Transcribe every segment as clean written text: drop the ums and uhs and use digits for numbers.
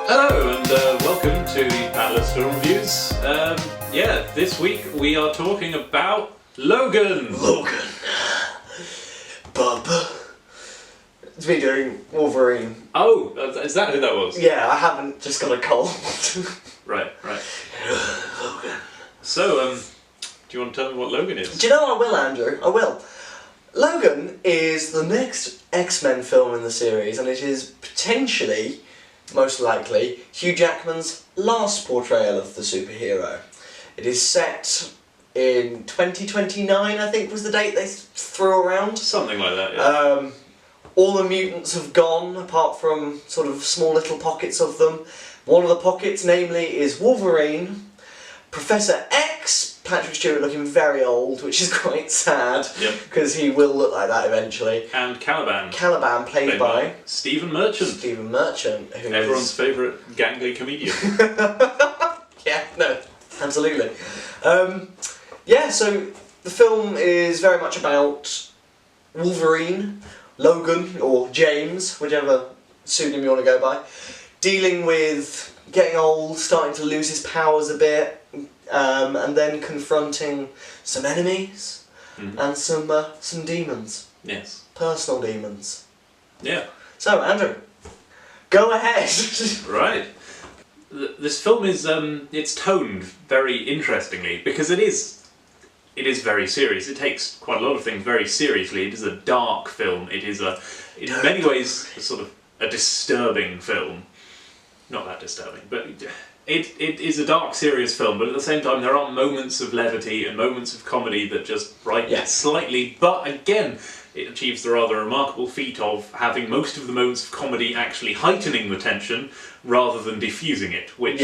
Hello and welcome to the Atlas Film Reviews. This week we are talking about Logan. Logan. Bub. It's me doing Wolverine. Oh, is that who that was? Yeah, I haven't just got a cold. Right. Logan. So, do you want to tell me what Logan is? Do you know I will, Andrew? I will. Logan is the next X-Men film in the series, and it is potentially, most likely, Hugh Jackman's last portrayal of the superhero. It is set in 2029, I think was the date they threw around. Something like that, yeah. All the mutants have gone, apart from sort of small little pockets of them. One of the pockets, namely, is Wolverine. Professor X, Patrick Stewart looking very old, which is quite sad, because he will look like that eventually. And Caliban. Caliban, played by Stephen Merchant. Stephen Merchant, who everyone's favourite gangly comedian. Yeah, no, absolutely. So the film is very much about Wolverine, Logan, or James, whichever pseudonym you want to go by, dealing with getting old, starting to lose his powers a bit, and then confronting some enemies and some demons. Yes. Personal demons. Yeah. So, Andrew, go ahead. Right. This film is it's toned very interestingly because it is very serious. It takes quite a lot of things very seriously. It is a dark film. It is in many ways sort of a disturbing film. Not that disturbing, but it is a dark, serious film, but at the same time there are moments of levity and moments of comedy that just brighten it slightly, but again, it achieves the rather remarkable feat of having most of the moments of comedy actually heightening the tension rather than diffusing it, which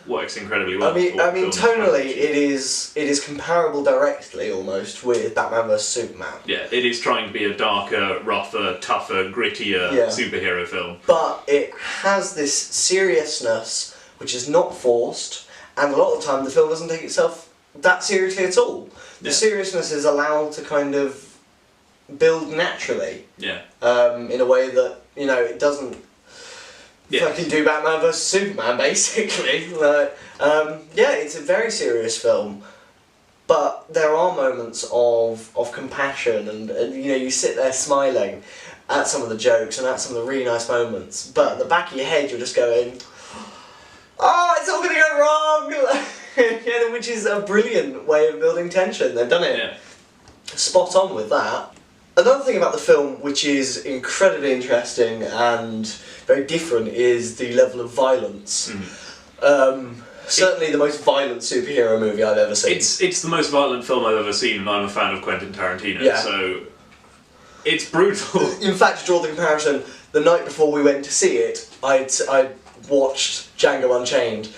works incredibly well. I mean, tonally, it is comparable directly almost with Batman vs Superman. Yeah, it is trying to be a darker, rougher, tougher, grittier superhero film. But it has this seriousness which is not forced, and a lot of the time the film doesn't take itself that seriously at all. The seriousness is allowed to kind of build naturally. Yeah. In a way that, it doesn't. Fucking do Batman vs Superman, basically. It's a very serious film, but there are moments of compassion, and you sit there smiling at some of the jokes and at some of the really nice moments, but at the back of your head you're just going, oh, it's all going to go wrong! Which is a brilliant way of building tension. They've done it spot on with that. Another thing about the film, which is incredibly interesting and very different, is the level of violence. Certainly the most violent superhero movie I've ever seen. It's the most violent film I've ever seen, and I'm a fan of Quentin Tarantino, so it's brutal. In fact, to draw the comparison, the night before we went to see it, I'd watched Django Unchained,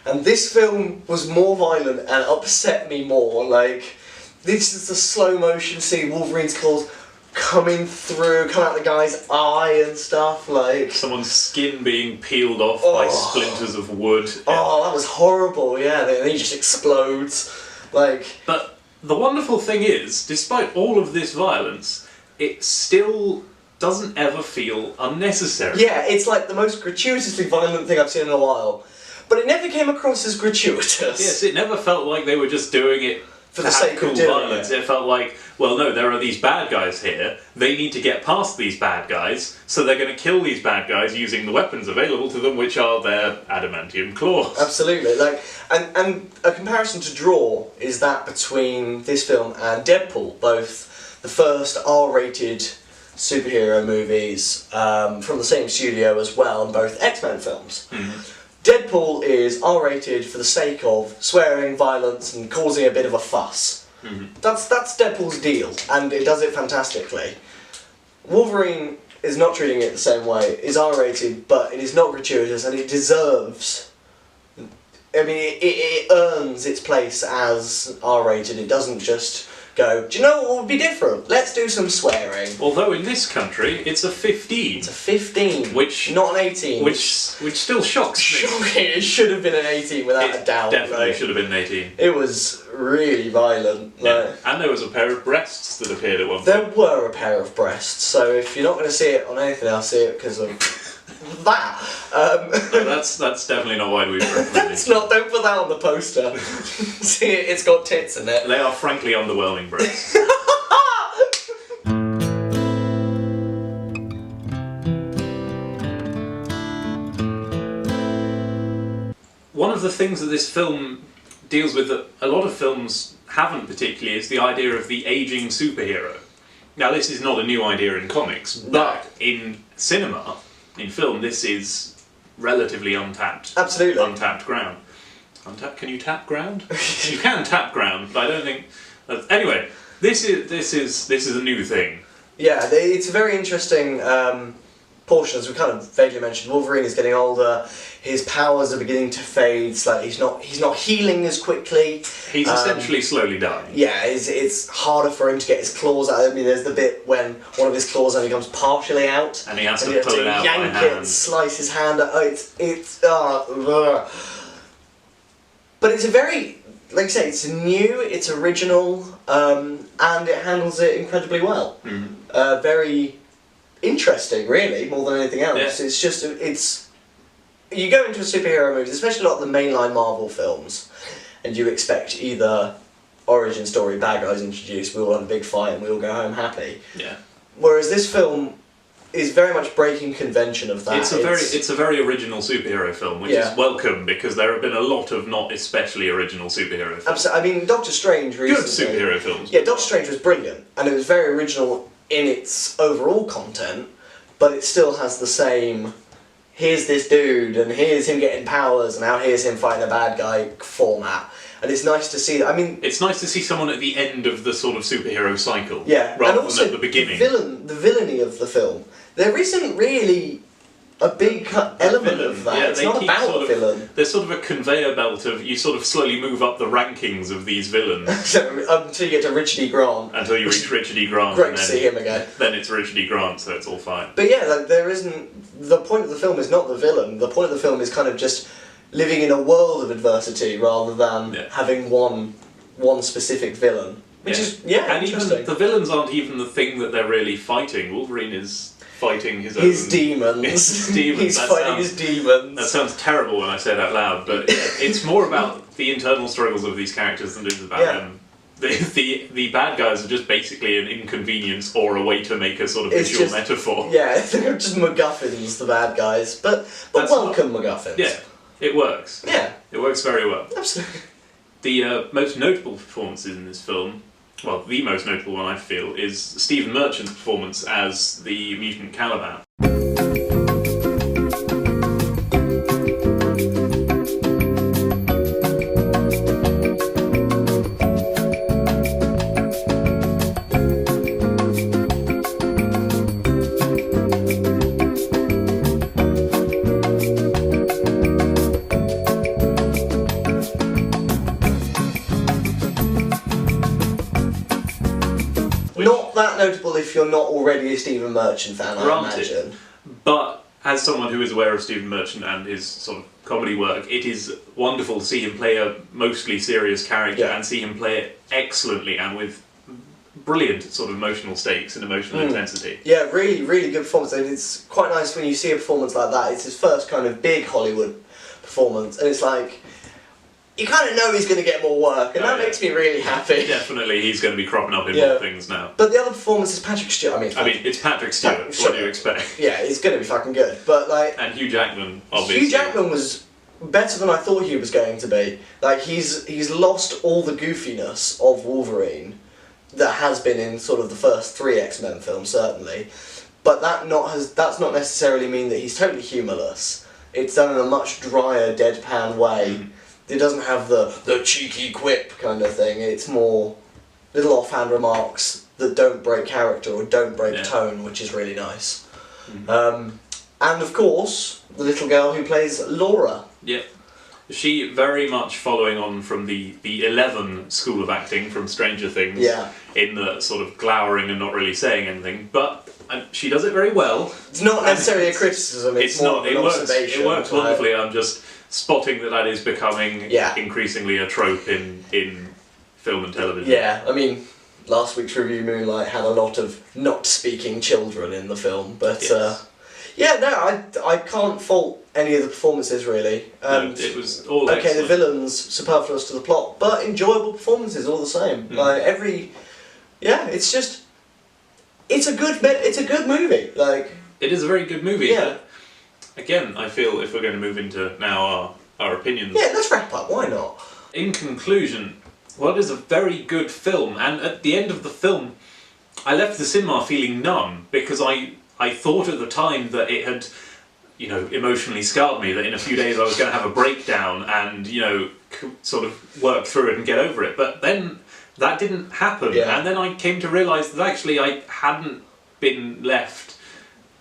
and this film was more violent and upset me more. Like, this is the slow motion scene, Wolverine's claws coming out the guy's eye and stuff, like someone's skin being peeled off by splinters of wood. Oh, that was horrible. Yeah, then he just explodes. But the wonderful thing is, despite all of this violence, it still doesn't ever feel unnecessary. Yeah, it's like the most gratuitously violent thing I've seen in a while, but it never came across as gratuitous. Yes, it never felt like they were just doing it for the sake of doing violence. It felt like, well, no, there are these bad guys here. They need to get past these bad guys, so they're going to kill these bad guys using the weapons available to them, which are their adamantium claws. Absolutely. And a comparison to draw is that between this film and Deadpool, both the first R-rated superhero movies from the same studio as well, and both X-Men films. Deadpool is R-rated for the sake of swearing, violence, and causing a bit of a fuss. That's Deadpool's deal, and it does it fantastically. Wolverine is not treating it the same way. It's R-rated, but it is not gratuitous, and it deserves. I mean, it earns its place as R-rated. It doesn't just go, do you know what would be different? Let's do some swearing. Although in this country, it's a 15. It's a 15. Which... Not an 18. Which still shocks me. Shocking. It should have been an 18 without a doubt. Definitely should have been an 18. It was really violent. Yeah. And there was a pair of breasts that appeared at one point. There were a pair of breasts, so if you're not going to see it on anything else, see it because of that. No, that's definitely not wide we've recommended. That's not. Don't put that on the poster. See, it's got tits in it. They are frankly underwhelming breasts. One of the things that this film deals with that a lot of films haven't particularly is the idea of the aging superhero. Now, this is not a new idea in comics, but in cinema, in film, this is relatively untapped. Absolutely. Untapped ground. Can you tap ground? You can tap ground, but I don't think. Anyway, this is a new thing. Yeah, it's a very interesting portion, as we kind of vaguely mentioned. Wolverine is getting older. His powers are beginning to fade slightly. He's not healing as quickly. He's essentially slowly dying. Yeah, it's harder for him to get his claws out. I mean, there's the bit when one of his claws only comes partially out, and he has to pull it out yank by it hand. and slice his hand. But it's a very, like I say, it's new, it's original, and it handles it incredibly well. Mm-hmm. Very interesting, really, more than anything else. Yeah. It's just, you go into a superhero movies, especially a lot of the mainline Marvel films, and you expect either origin story, bad guys introduced, we all have a big fight and we all go home happy. Yeah. Whereas this film is very much breaking convention of that. It's a very original superhero film, which is welcome because there have been a lot of not especially original superhero films. Absolutely. I mean, Doctor Strange recently... Good superhero films. Yeah, Doctor Strange was brilliant, and it was very original in its overall content, but it still has the same, here's this dude, and here's him getting powers, and now here's him fighting a bad guy format. And it's nice to see that. I mean, it's nice to see someone at the end of the sort of superhero cycle, yeah, rather and also than at the beginning. The villainy of the film. There isn't really a big element of that. Yeah, it's not about a villain. There's sort of a conveyor belt of you sort of slowly move up the rankings of these villains Until you get to Richard E. Grant. until you reach Richard E. Grant. Great and to then, see him again. Then it's Richard E. Grant, so it's all fine. But yeah, like, there isn't. The point of the film is not the villain. The point of the film is kind of just living in a world of adversity rather than having one specific villain. Which is and interesting. even the villains aren't even the thing that they're really fighting. Wolverine is fighting his demons. His demons. He's fighting his demons. That sounds terrible when I say it out loud, but it's more about the internal struggles of these characters than it is about them. The bad guys are just basically an inconvenience or a way to make a sort of visual metaphor. Yeah, they're just MacGuffins, the bad guys. But welcome MacGuffins. Yeah, it works. Yeah. It works very well. Absolutely. The most notable performances in this film, well, the most notable one I feel, is Stephen Merchant's performance as the mutant Caliban. Not that notable if you're not already a Stephen Merchant fan, I imagine. But as someone who is aware of Stephen Merchant and his sort of comedy work, it is wonderful to see him play a mostly serious character and see him play it excellently and with brilliant sort of emotional stakes and emotional intensity. Yeah, really, really good performance. And it's quite nice when you see a performance like that. It's his first kind of big Hollywood performance, and it's like, you kind of know he's going to get more work, and that makes me really happy. Definitely, he's going to be cropping up in more things now. But the other performance is Patrick Stewart. I mean, it's Patrick Stewart. What do you expect? Yeah, he's going to be fucking good. But like, and Hugh Jackman, obviously. Hugh Jackman was better than I thought he was going to be. Like, he's lost all the goofiness of Wolverine that has been in sort of the first 3 X-Men films, certainly. But that's not necessarily mean that he's totally humourless. It's done in a much drier, deadpan way. It doesn't have the cheeky quip kind of thing. It's more little offhand remarks that don't break character or don't break tone, which is really nice. And of course, the little girl who plays Laura. Yep. She very much following on from the 11 school of acting from Stranger Things. Yeah. In the sort of glowering and not really saying anything, but she does it very well. It's not necessarily a criticism. It's more an observation. It works wonderfully. I'm just spotting that is becoming increasingly a trope in film and television. Yeah, I mean, last week's review, Moonlight, had a lot of not speaking children in the film, but Yeah, no, I can't fault any of the performances really. No, it was all okay, excellent. the villains superfluous to the plot, but enjoyable performances all the same. Like it's just it's a good movie. Like it is a very good movie. Yeah. But again, I feel if we're going to move into now our opinions. Yeah, let's wrap up. Why not? In conclusion, well, it is a very good film, and at the end of the film, I left the cinema feeling numb because I thought at the time that it had, emotionally scarred me, that in a few days I was going to have a breakdown and, sort of work through it and get over it. But then that didn't happen, and then I came to realise that actually I hadn't been left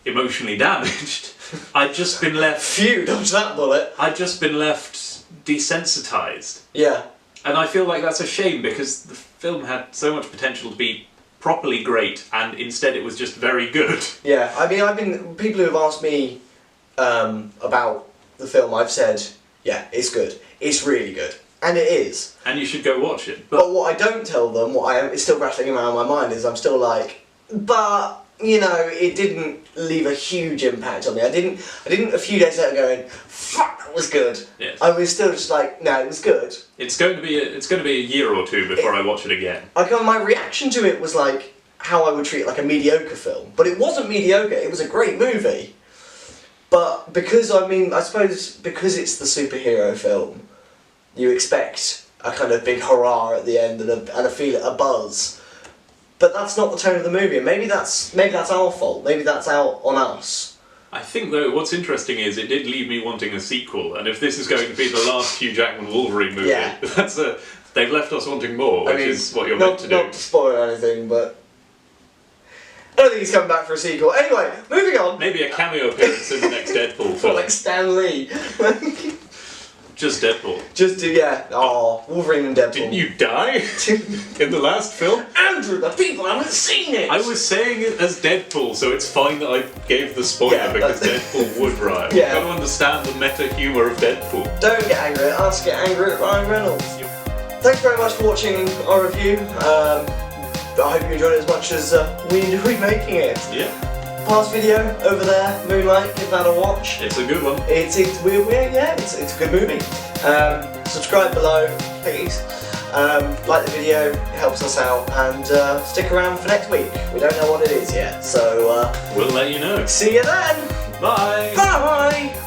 emotionally damaged. I'd just been left... Phew, dodge that bullet. I'd just been left desensitised. Yeah. And I feel like that's a shame because the film had so much potential to be properly great, and instead it was just very good. Yeah, I mean, people who have asked me about the film, I've said, yeah, it's good. It's really good. And it is. And you should go watch it. But what I don't tell them, it's still rattling around my mind, is I'm still like, but, it didn't leave a huge impact on me. I didn't a few days later going, fuck, that was good. Yes. I was still just like, no, it was good. It's going to be a year or two before I watch it again. My reaction to it was like how I would treat like a mediocre film. But it wasn't mediocre, it was a great movie. But because, I suppose because it's the superhero film, you expect a kind of big hurrah at the end and a buzz. But that's not the tone of the movie, and maybe that's our fault. Maybe that's out on us. I think though what's interesting is it did leave me wanting a sequel, and if this is going to be the last Hugh Jackman Wolverine movie, they've left us wanting more, which is what you're meant to do. Not to spoil anything, but I don't think he's coming back for a sequel. Anyway, moving on. Maybe a cameo appearance in the next Deadpool film. Like Stan Lee. Just Deadpool. Wolverine and Deadpool. Didn't you die in the last film? Andrew, the people haven't seen it! I was saying it as Deadpool, so it's fine that I gave the spoiler because Deadpool would rhyme. Yeah. You've got to understand the meta humour of Deadpool. Don't get angry at us, get angry at Ryan Reynolds. Thanks very much for watching our review. I hope you enjoyed it as much as we enjoyed making it. Yeah. Past video over there, Moonlight, give that a watch. It's a good one. It's a good movie. Subscribe below, please. Like the video, it helps us out, and stick around for next week. We don't know what it is yet, so we'll let you know. See you then. Bye. Bye.